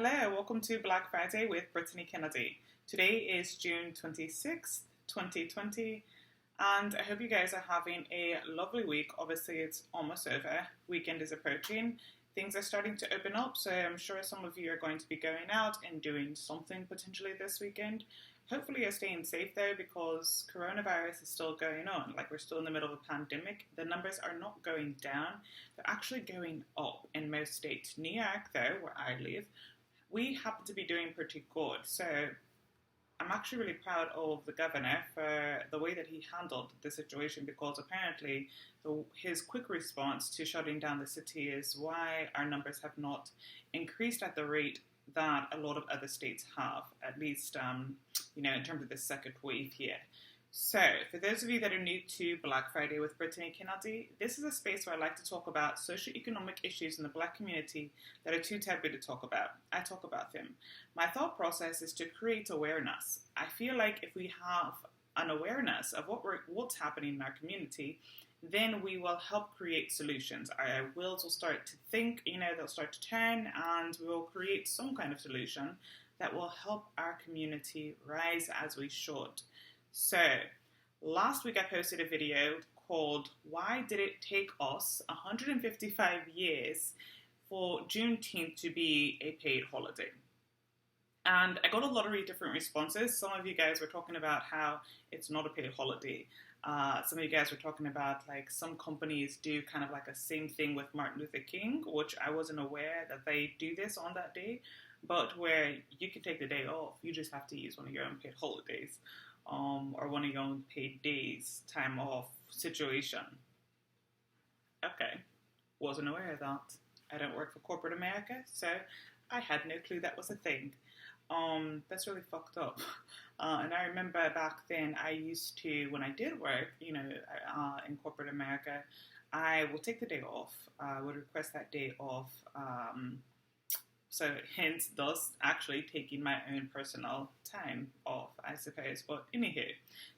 Hello, welcome to Black Friday with Brittany Kennedy. Today is June 26th, 2020, and I hope you guys are having a lovely week. Obviously, it's almost over. Weekend is approaching. Things are starting to open up, so I'm sure some of you are going to be going out and doing something potentially this weekend. Hopefully you're staying safe though, because coronavirus is still going on. Like, we're still in the middle of a pandemic. The numbers are not going down. They're actually going up in most states. New York though, where I live, we happen to be doing pretty good. So I'm actually really proud of the governor for the way that he handled the situation, because apparently his quick response to shutting down the city is why our numbers have not increased at the rate that a lot of other states have, at least, in terms of the second wave here. So, for those of you that are new to Black Friday with Brittany Kennedy, this is a space where I like to talk about socioeconomic issues in the Black community that are too taboo to talk about. I talk about them. My thought process is to create awareness. I feel like if we have an awareness of what's happening in our community, then we will help create solutions. Our wheels will start to think, they'll start to turn, and we will create some kind of solution that will help our community rise as we should. So, last week I posted a video called "Why Did It Take Us 155 Years for Juneteenth to be a Paid Holiday?" And I got a lot of really different responses. Some of you guys were talking about how it's not a paid holiday. Some of you guys were talking about like some companies do kind of like a same thing with Martin Luther King, which I wasn't aware that they do this on that day, but where you can take the day off, you just have to use one of your own paid holidays. Or one of your own paid days, time off situation. Okay, wasn't aware of that. I don't work for corporate America, so I had no clue that was a thing. That's really fucked up. And I remember back then, I used to, when I did work, in corporate America, I would take the day off. I would request that day off. So hence thus actually taking my own personal time off, I suppose. But anywho,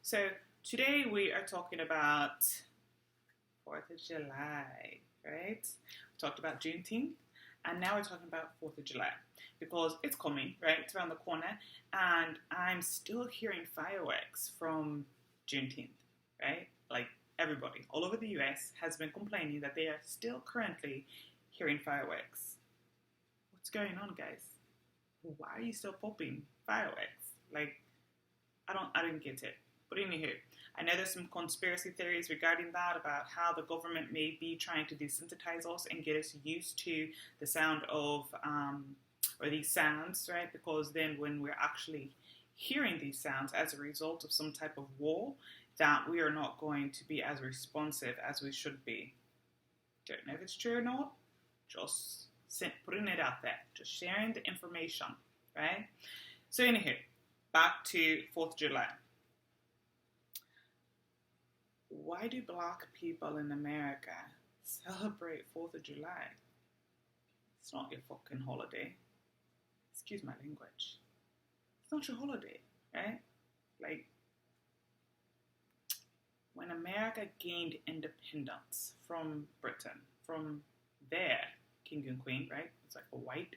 so today we are talking about 4th of July, right? We talked about Juneteenth, and now we're talking about 4th of July, because it's coming, right? It's around the corner, and I'm still hearing fireworks from Juneteenth, right? Like, everybody all over the US has been complaining that they are still currently hearing fireworks. What's going on, guys? Why are you still popping fireworks? Like, I don't get it. But anywho, I know there's some conspiracy theories regarding that, about how the government may be trying to desensitize us and get us used to the sound of, or these sounds, right? Because then when we're actually hearing these sounds as a result of some type of war, that we are not going to be as responsive as we should be. Don't know if it's true or not. Just putting it out there, just sharing the information, right? So anywho, back to 4th of July. Why do Black people in America celebrate 4th of July? It's not your fucking holiday. Excuse my language. It's not your holiday, right? Like, when America gained independence from Britain, from their king and queen, right? It's like a white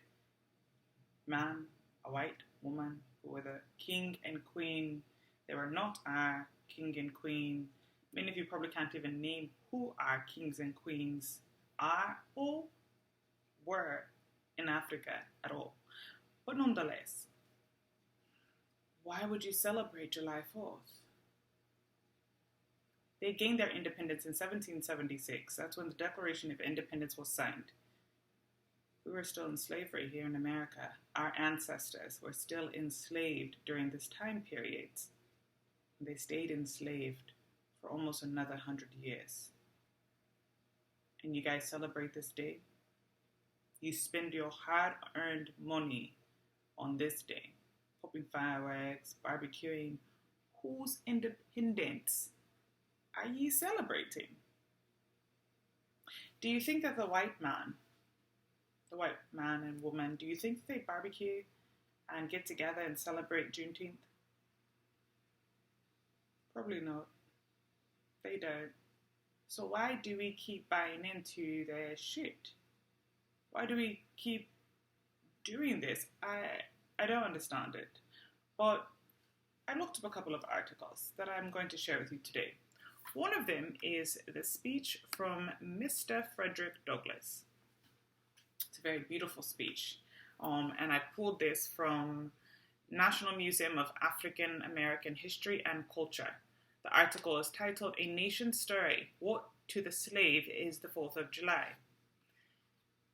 man, a white woman who were the king and queen. They were not our king and queen. Many of you probably can't even name who our kings and queens are or were in Africa at all. But nonetheless, why would you celebrate July 4th? They gained their independence in 1776. That's when the Declaration of Independence was signed. We were still in slavery here in America. Our ancestors were still enslaved during this time period. They stayed enslaved for almost another 100 years. And you guys celebrate this day? You spend your hard-earned money on this day, popping fireworks, barbecuing. Whose independence are you celebrating? Do you think that the white man and woman, do you think they barbecue and get together and celebrate Juneteenth? Probably not. They don't. So why do we keep buying into their shit? Why do we keep doing this, I don't understand it. But I looked up a couple of articles that I'm going to share with you today. One of them is the speech from Mr. Frederick Douglass. It's a very beautiful speech. And I pulled this from National Museum of African American History and Culture. The article is titled A Nation's Story, What to the Slave is the 4th of July.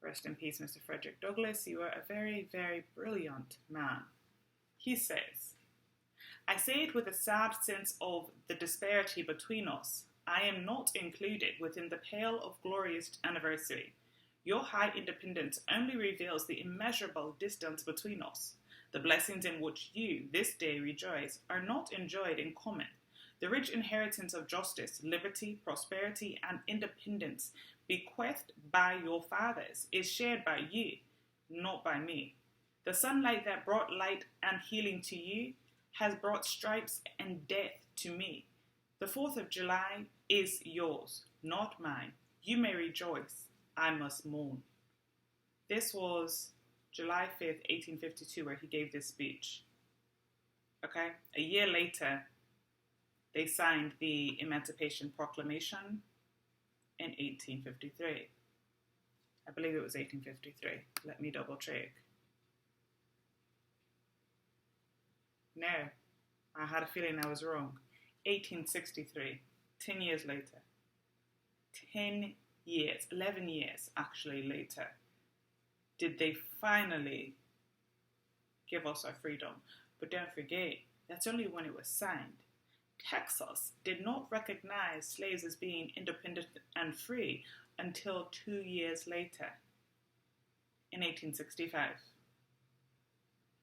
Rest in peace, Mr. Frederick Douglass. You are a very, very brilliant man. He says, I say it with a sad sense of the disparity between us. I am not included within the pale of glorious anniversary. Your high independence only reveals the immeasurable distance between us. The blessings in which you, this day, rejoice are not enjoyed in common. The rich inheritance of justice, liberty, prosperity, and independence bequeathed by your fathers is shared by you, not by me. The sunlight that brought light and healing to you has brought stripes and death to me. The 4th of July is yours, not mine. You may rejoice. I must mourn. This was July 5th, 1852, where he gave this speech. Okay? A year later, they signed the Emancipation Proclamation in 1853. I believe it was 1853. Let me double check. No, I had a feeling I was wrong. 1863, 10 years later. 10 years, 11 years actually later, did they finally give us our freedom. But don't forget, that's only when it was signed. Texas did not recognize slaves as being independent and free until 2 years later, in 1865.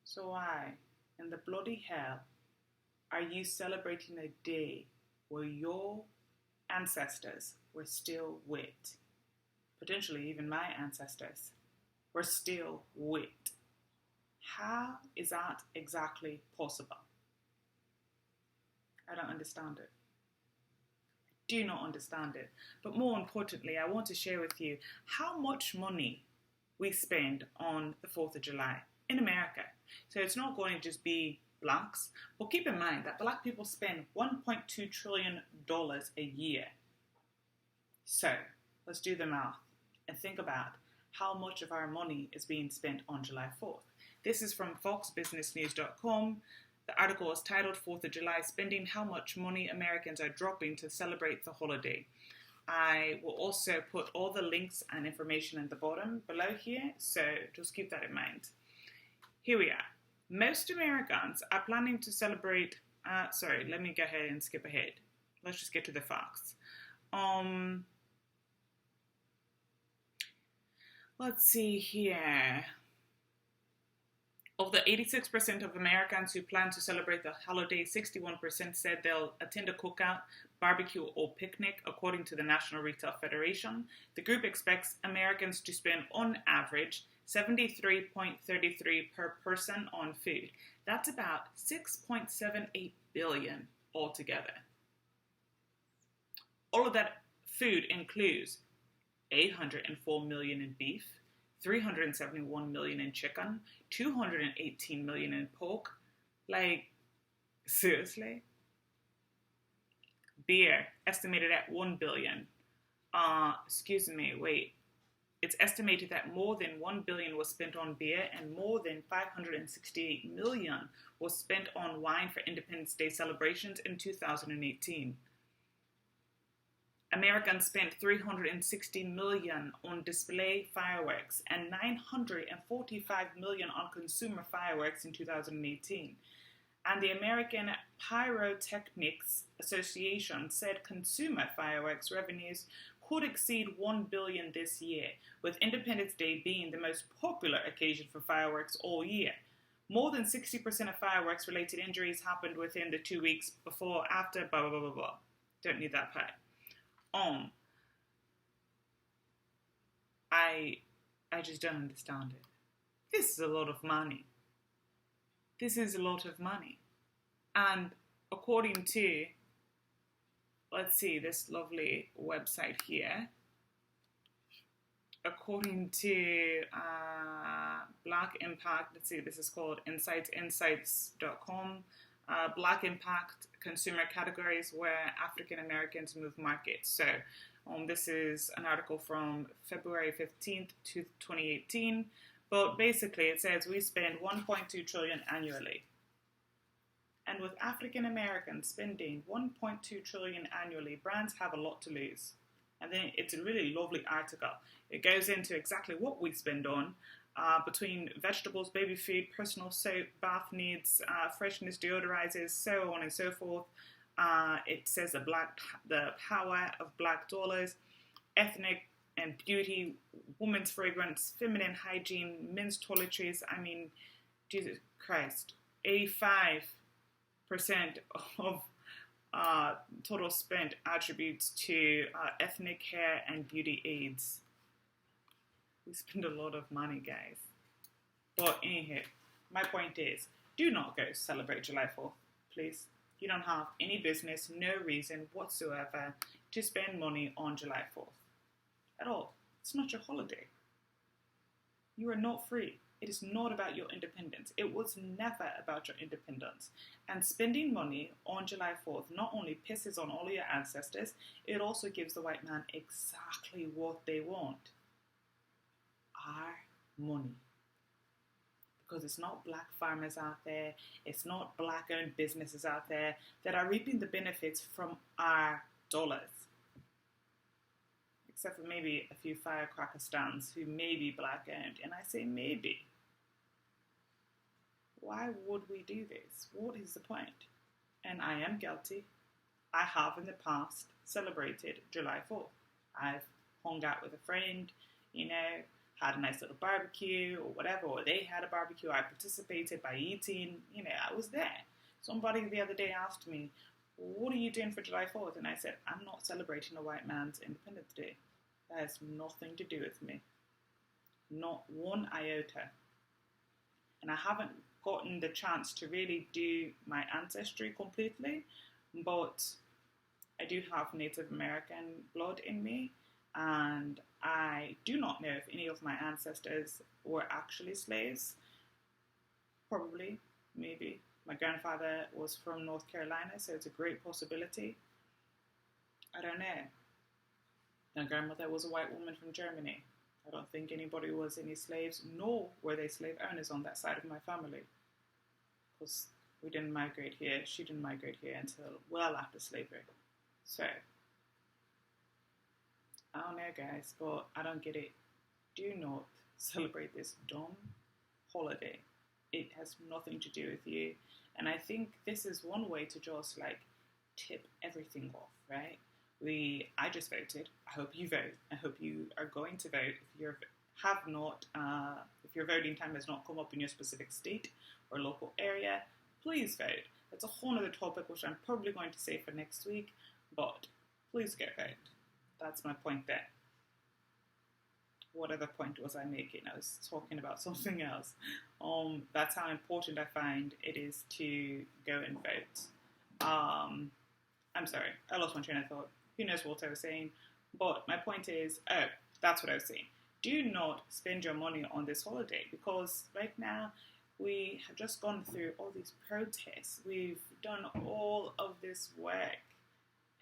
So why, in the bloody hell, are you celebrating a day where your ancestors were still whipped? Potentially even my ancestors were still whipped. How is that exactly possible? I don't understand it. Do not understand it. But more importantly, I want to share with you how much money we spend on the 4th of July in America. So it's not going to just be blacks, but keep in mind that black people spend $1.2 trillion a year. So let's do the math and think about how much of our money is being spent on July 4th. This is from foxbusinessnews.com. The article is titled 4th of July Spending, How Much Money Americans Are Dropping to Celebrate the Holiday. I will also put all the links and information in the bottom below here, so just keep that in mind. Here we are. Most Americans are planning to celebrate, let me go ahead and skip ahead. Let's just get to the facts. Let's see here. Of the 86% of Americans who plan to celebrate the holiday, 61% said they'll attend a cookout, barbecue, or picnic, according to the National Retail Federation. The group expects Americans to spend, on average, $73.33 per person on food. That's about $6.78 billion altogether. All of that food includes $804 million in beef, $371 million in chicken, $218 million in pork. Like, seriously? Beer, estimated at $1 billion. It's estimated that more than $1 billion was spent on beer and more than $568 million was spent on wine for Independence Day celebrations in 2018. Americans spent $360 million on display fireworks and $945 million on consumer fireworks in 2018. And the American Pyrotechnics Association said consumer fireworks revenues could exceed $1 billion this year, with Independence Day being the most popular occasion for fireworks all year. More than 60% of fireworks-related injuries happened within the 2 weeks before, after, blah, blah, blah, blah, blah. Don't need that part. I just don't understand it. This is a lot of money. This is a lot of money. And according to, let's see, this lovely website here, according to Black Impact, let's see, this is called insights.com. Black Impact Consumer Categories Where African Americans Move Markets. So this is an article from February 15th, 2018. But basically it says we spend 1.2 trillion annually. And with African Americans spending 1.2 trillion annually, brands have a lot to lose. And then it's a really lovely article. It goes into exactly what we spend on between vegetables, baby food, personal soap, bath needs, freshness deodorizers, so on and so forth. It says the power of black dollars, ethnic and beauty, women's fragrance, feminine hygiene, men's toiletries. I mean, Jesus Christ, 85% of total spend attributes to ethnic hair and beauty aids. We spend a lot of money, guys. But anyhow, my point is, do not go celebrate July 4th, please. You don't have any business, no reason whatsoever to spend money on July 4th. At all. It's not your holiday. You are not free. It is not about your independence. It was never about your independence. And spending money on July 4th not only pisses on all your ancestors, it also gives the white man exactly what they want. Our money. Because it's not black farmers out there, it's not black owned businesses out there that are reaping the benefits from our dollars. Except for maybe a few firecracker stands who may be black owned. And I say maybe. Why would we do this? What is the point? And I am guilty. I have in the past celebrated July 4th. I've hung out with a friend, had a nice little barbecue or whatever, or they had a barbecue. I participated by eating, I was there. Somebody the other day asked me, what are you doing for July 4th? And I said, I'm not celebrating a white man's Independence Day. That has nothing to do with me. Not one iota. And I haven't gotten the chance to really do my ancestry completely, but I do have Native American blood in me, and I do not know if any of my ancestors were actually slaves. Probably, maybe. My grandfather was from North Carolina, so it's a great possibility. I don't know. My grandmother was a white woman from Germany. I don't think anybody was any slaves, nor were they slave owners on that side of my family. Because we didn't migrate here. She didn't migrate here until well after slavery. So, I don't know, guys, but I don't get it. Do not celebrate this dumb holiday. It has nothing to do with you. And I think this is one way to just tip everything off, right? I just voted. I hope you vote. I hope you are going to vote. If your voting time has not come up in your specific state or local area, please vote. That's a whole other topic which I'm probably going to say for next week, but please go vote. That's my point there. What other point was I making? I was talking about something else. That's how important I find it is to go and vote. I'm sorry, I lost my train of thought. Who knows what I was saying? But my point is, that's what I was saying. Do not spend your money on this holiday, because right now we have just gone through all these protests. We've done all of this work,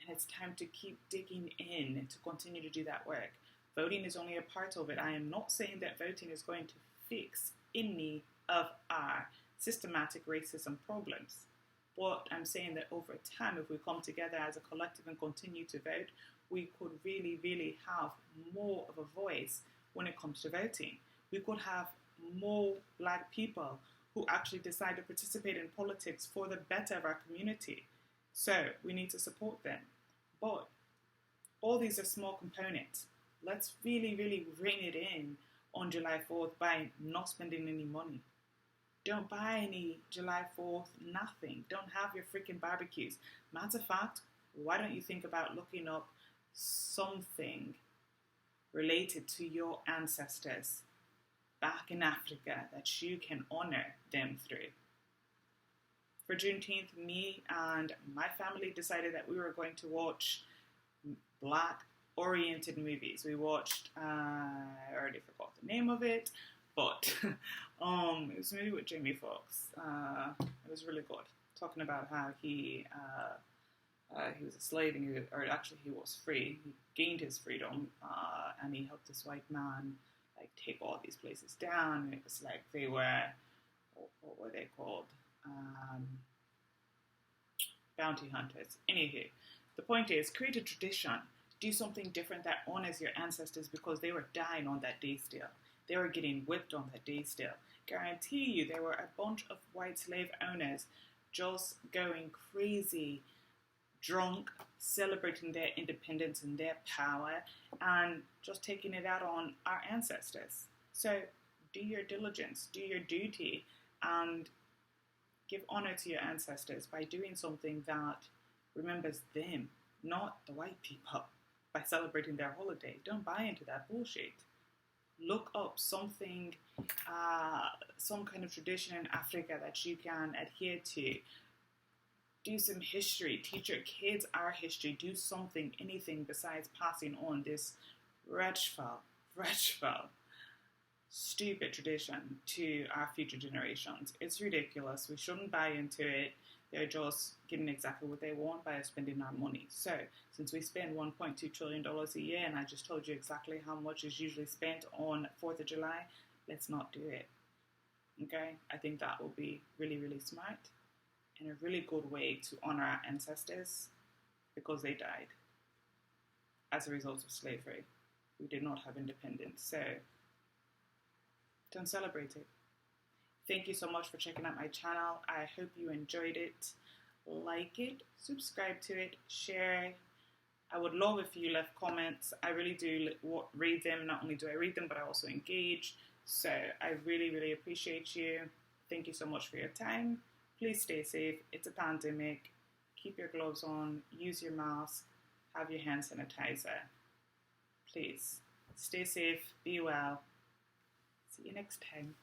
and it's time to keep digging in to continue to do that work. Voting is only a part of it. I am not saying that voting is going to fix any of our systematic racism problems. But I'm saying that over time, if we come together as a collective and continue to vote, we could really, really have more of a voice when it comes to voting. We could have more black people who actually decide to participate in politics for the better of our community. So we need to support them. But all these are small components. Let's really, really rein it in on July 4th by not spending any money. Don't buy any July 4th, nothing. Don't have your freaking barbecues. Matter of fact, why don't you think about looking up something related to your ancestors back in Africa that you can honor them through? For Juneteenth, me and my family decided that we were going to watch black-oriented movies. We watched, I already forgot the name of it, But it was a movie with Jamie Foxx. It was really good, talking about how he was a slave, and or actually he was free. He gained his freedom, and he helped this white man like take all these places down. And it was like they were, what were they called? Bounty hunters. Anywho, the point is, create a tradition. Do something different that honors your ancestors, because they were dying on that day still. They were getting whipped on that day still. Guarantee you, there were a bunch of white slave owners just going crazy, drunk, celebrating their independence and their power, and just taking it out on our ancestors. So do your diligence, do your duty, and give honor to your ancestors by doing something that remembers them, not the white people, by celebrating their holiday. Don't buy into that bullshit. Look up something, some kind of tradition in Africa that you can adhere to. Do some history. Teach your kids our history. Do something, anything besides passing on this wretchful, stupid tradition to our future generations. It's ridiculous. We shouldn't buy into it. They're just getting exactly what they want by spending our money. So, since we spend $1.2 trillion a year, and I just told you exactly how much is usually spent on 4th of July, let's not do it. Okay? I think that will be really, really smart and a really good way to honor our ancestors, because they died as a result of slavery. We did not have independence. So, don't celebrate it. Thank you so much for checking out my channel. I hope you enjoyed it. Like it, subscribe to it, share. I would love if you left comments. I really do read them. Not only do I read them, but I also engage. So I really, really appreciate you. Thank you so much for your time. Please stay safe. It's a pandemic. Keep your gloves on. Use your mask. Have your hand sanitizer. Please stay safe. Be well. See you next time.